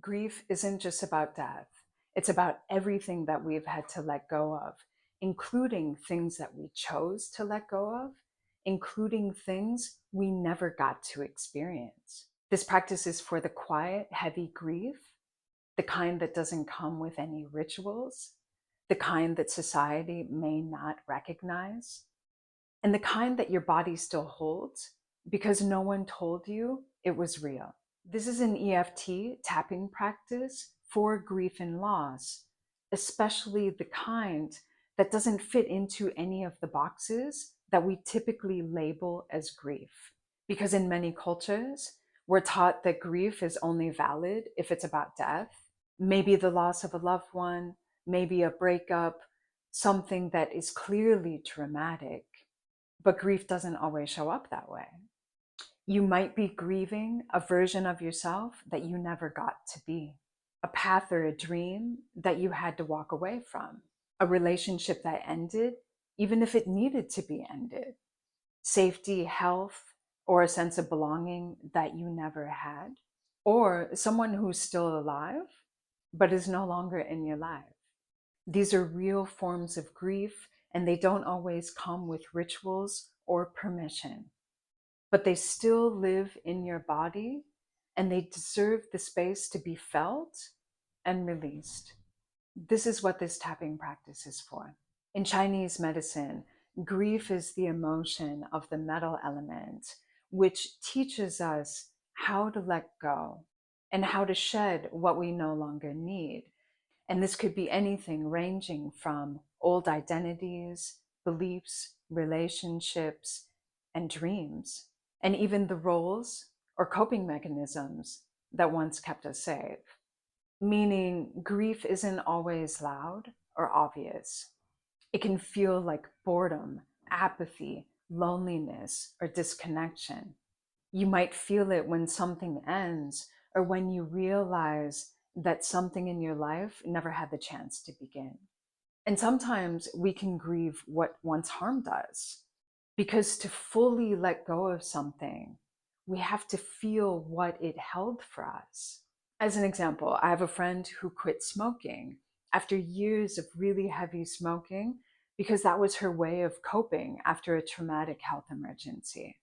Grief isn't just about death. It's about everything that we've had to let go of, including things that we chose to let go of, including things we never got to experience. This practice is for the quiet, heavy grief, the kind that doesn't come with any rituals, the kind that society may not recognize, and the kind that your body still holds because no one told you it was real. This is an EFT tapping practice for grief and loss, especially the kind that doesn't fit into any of the boxes that we typically label as grief. Because in many cultures, we're taught that grief is only valid if it's about death, maybe the loss of a loved one, maybe a breakup, something that is clearly traumatic. But grief doesn't always show up that way. You might be grieving a version of yourself that you never got to be, a path or a dream that you had to walk away from, a relationship that ended, even if it needed to be ended, safety, health, or a sense of belonging that you never had, or someone who's still alive, but is no longer in your life. These are real forms of grief, and they don't always come with rituals or permission. But they still live in your body and they deserve the space to be felt and released. This is what this tapping practice is for. In Chinese medicine, grief is the emotion of the metal element, which teaches us how to let go and how to shed what we no longer need. And this could be anything ranging from old identities, beliefs, relationships, and dreams, and even the roles or coping mechanisms that once kept us safe. Meaning, grief isn't always loud or obvious. It can feel like boredom, apathy, loneliness, or disconnection. You might feel it when something ends or when you realize that something in your life never had the chance to begin. And sometimes we can grieve what once harmed us, because to fully let go of something, we have to feel what it held for us. As an example, I have a friend who quit smoking after years of really heavy smoking because that was her way of coping after a traumatic health emergency.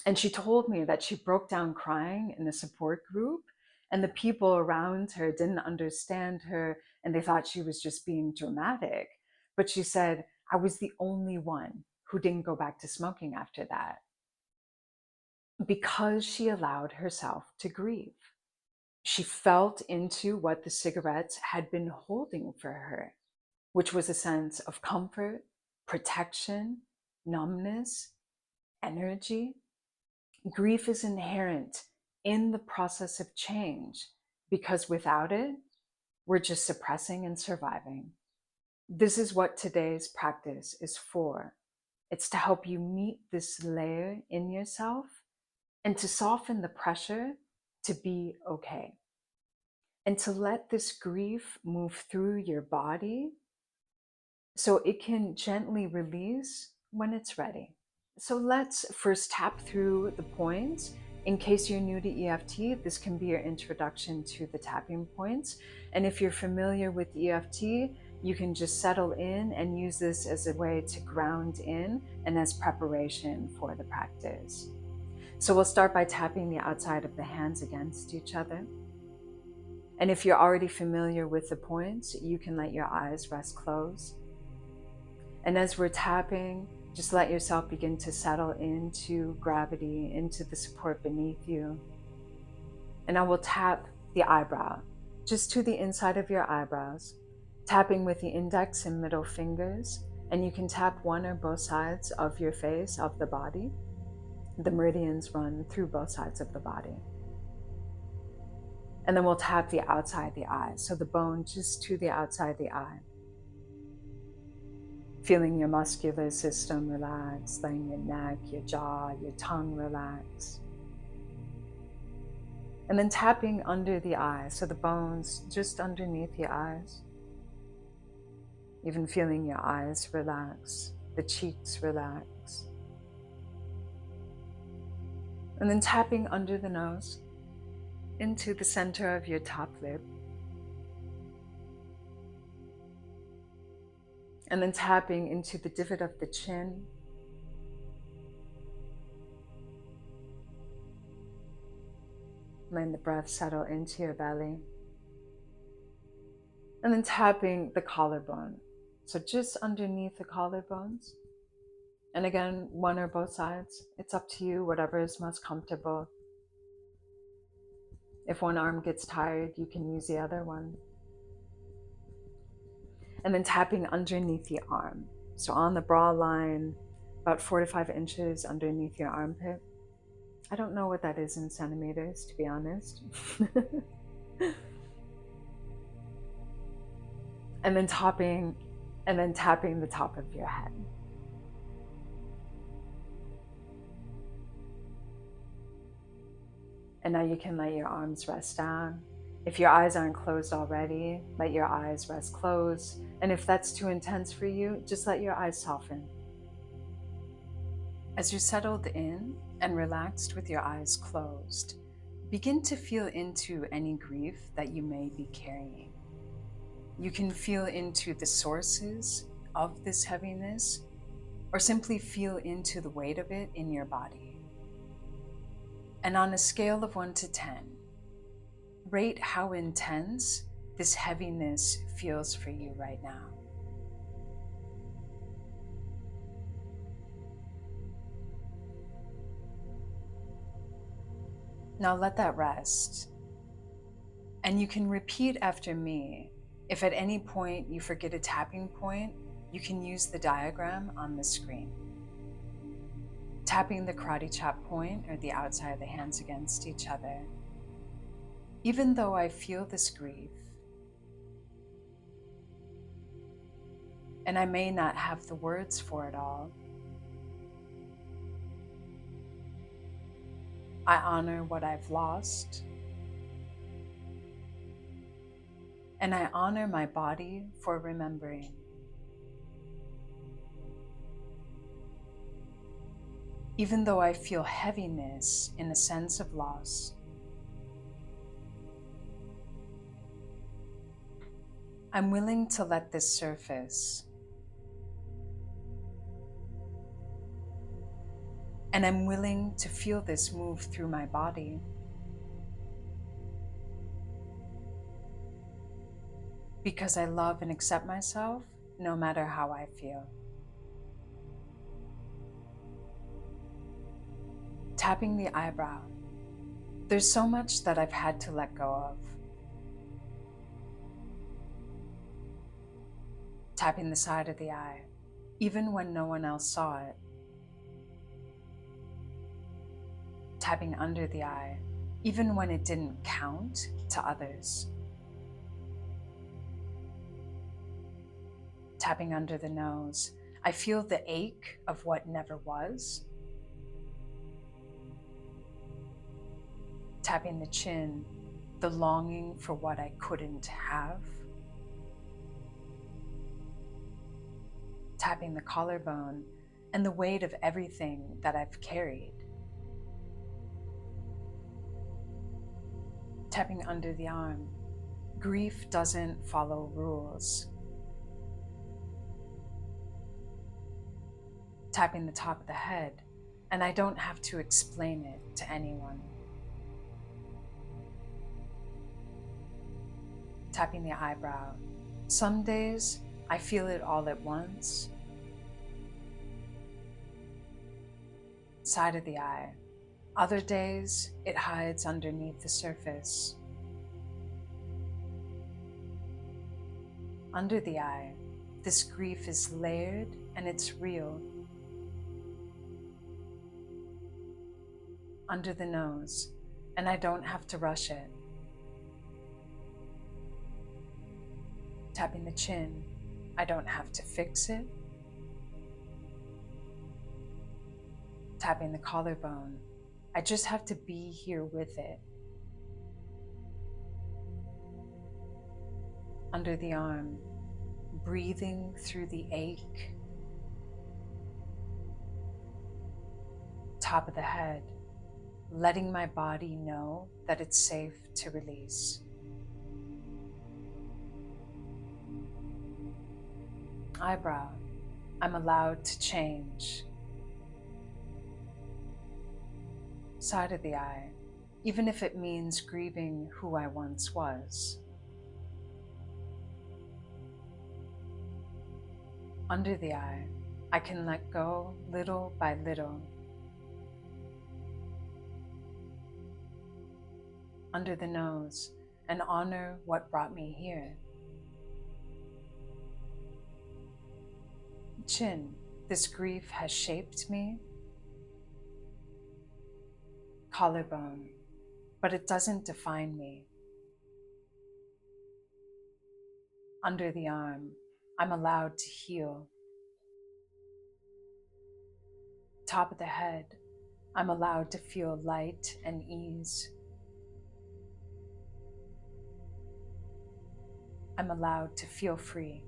And she told me that she broke down crying in a support group, and the people around her didn't understand her and they thought she was just being dramatic. But she said, I was the only one who didn't go back to smoking after that, because she allowed herself to grieve. She felt into what the cigarettes had been holding for her, which was a sense of comfort, protection, numbness, energy. Grief is inherent in the process of change because without it, we're just suppressing and surviving. This is what today's practice is for. It's to help you meet this layer in yourself and to soften the pressure to be okay. And to let this grief move through your body so it can gently release when it's ready. So let's first tap through the points. In case you're new to EFT, this can be your introduction to the tapping points. And if you're familiar with EFT, you can just settle in and use this as a way to ground in and as preparation for the practice. So we'll start by tapping the outside of the hands against each other. And if you're already familiar with the points, you can let your eyes rest closed. And as we're tapping, just let yourself begin to settle into gravity, into the support beneath you. And I will tap the eyebrow, just to the inside of your eyebrows, tapping with the index and middle fingers. And you can tap one or both sides of your face, of the body. The meridians run through both sides of the body. And then we'll tap the outside the eye, so the bone just to the outside the eye. Feeling your muscular system relax, letting your neck, your jaw, your tongue relax. And then tapping under the eye, so the bones just underneath the eyes. Even feeling your eyes relax, the cheeks relax. And then tapping under the nose. into the center of your top lip. And then tapping into the divot of the chin. Letting the breath settle into your belly. And then tapping the collarbone. So just underneath the collarbones. And again, one or both sides. It's up to you, whatever is most comfortable. If one arm gets tired, you can use the other one. And then tapping underneath the arm. So on the bra line, about 4 to 5 inches underneath your armpit. I don't know what that is in centimeters, to be honest. And then tapping the top of your head. And now you can let your arms rest down. If your eyes aren't closed already, let your eyes rest closed. And if that's too intense for you, just let your eyes soften. As you're settled in and relaxed with your eyes closed, begin to feel into any grief that you may be carrying. You can feel into the sources of this heaviness, or simply feel into the weight of it in your body. And on a scale of 1 to 10, rate how intense this heaviness feels for you right now. Now let that rest. And you can repeat after me. If at any point you forget a tapping point, you can use the diagram on the screen. Tapping the karate chop point or the outside of the hands against each other. Even though I feel this grief, and I may not have the words for it all, I honor what I've lost, and I honor my body for remembering. Even though I feel heaviness in a sense of loss, I'm willing to let this surface. And I'm willing to feel this move through my body. Because I love and accept myself no matter how I feel. Tapping the eyebrow. There's so much that I've had to let go of. Tapping the side of the eye, even when no one else saw it. Tapping under the eye, even when it didn't count to others. Tapping under the nose, I feel the ache of what never was. Tapping the chin, the longing for what I couldn't have. Tapping the collarbone, and the weight of everything that I've carried. Tapping under the arm. Grief doesn't follow rules. Tapping the top of the head, and I don't have to explain it to anyone. Tapping the eyebrow. Some days I feel it all at once. Side of the eye. Other days it hides underneath the surface. Under the eye, this grief is layered and it's real. Under the nose, and I don't have to rush it. Tapping the chin, I don't have to fix it. Tapping the collarbone, I just have to be here with it. Under the arm, breathing through the ache. Top of the head, letting my body know that it's safe to release. Eyebrow, I'm allowed to change. Side of the eye, even if it means grieving who I once was. Under the eye, I can let go little by little. Under the nose, and honor what brought me here. Chin, this grief has shaped me. Collarbone, but it doesn't define me. Under the arm, I'm allowed to heal. Top of the head, I'm allowed to feel light and ease. I'm allowed to feel free.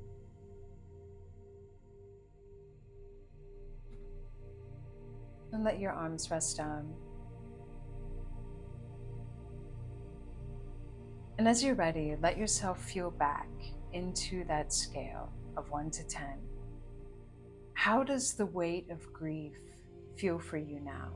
And let your arms rest down. And as you're ready, let yourself feel back into that scale of 1 to 10. How does the weight of grief feel for you now?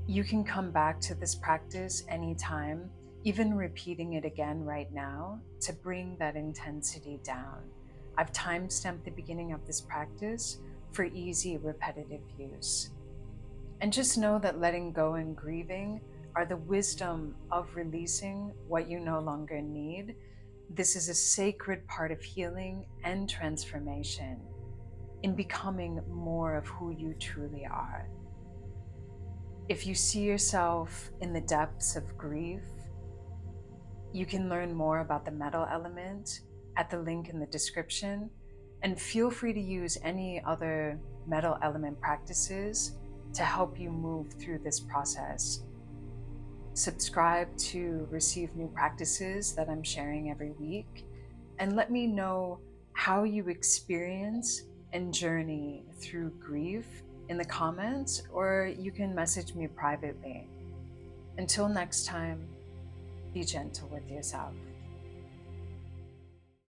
You can come back to this practice anytime, even repeating it again right now to bring that intensity down. I've time-stamped the beginning of this practice for easy, repetitive use. And just know that letting go and grieving are the wisdom of releasing what you no longer need. This is a sacred part of healing and transformation in becoming more of who you truly are. If you see yourself in the depths of grief, you can learn more about the metal element at the link in the description, and feel free to use any other metal element practices to help you move through this process. Subscribe to receive new practices that I'm sharing every week, and let me know how you experience and journey through grief in the comments, or you can message me privately. Until next time, be gentle with yourself.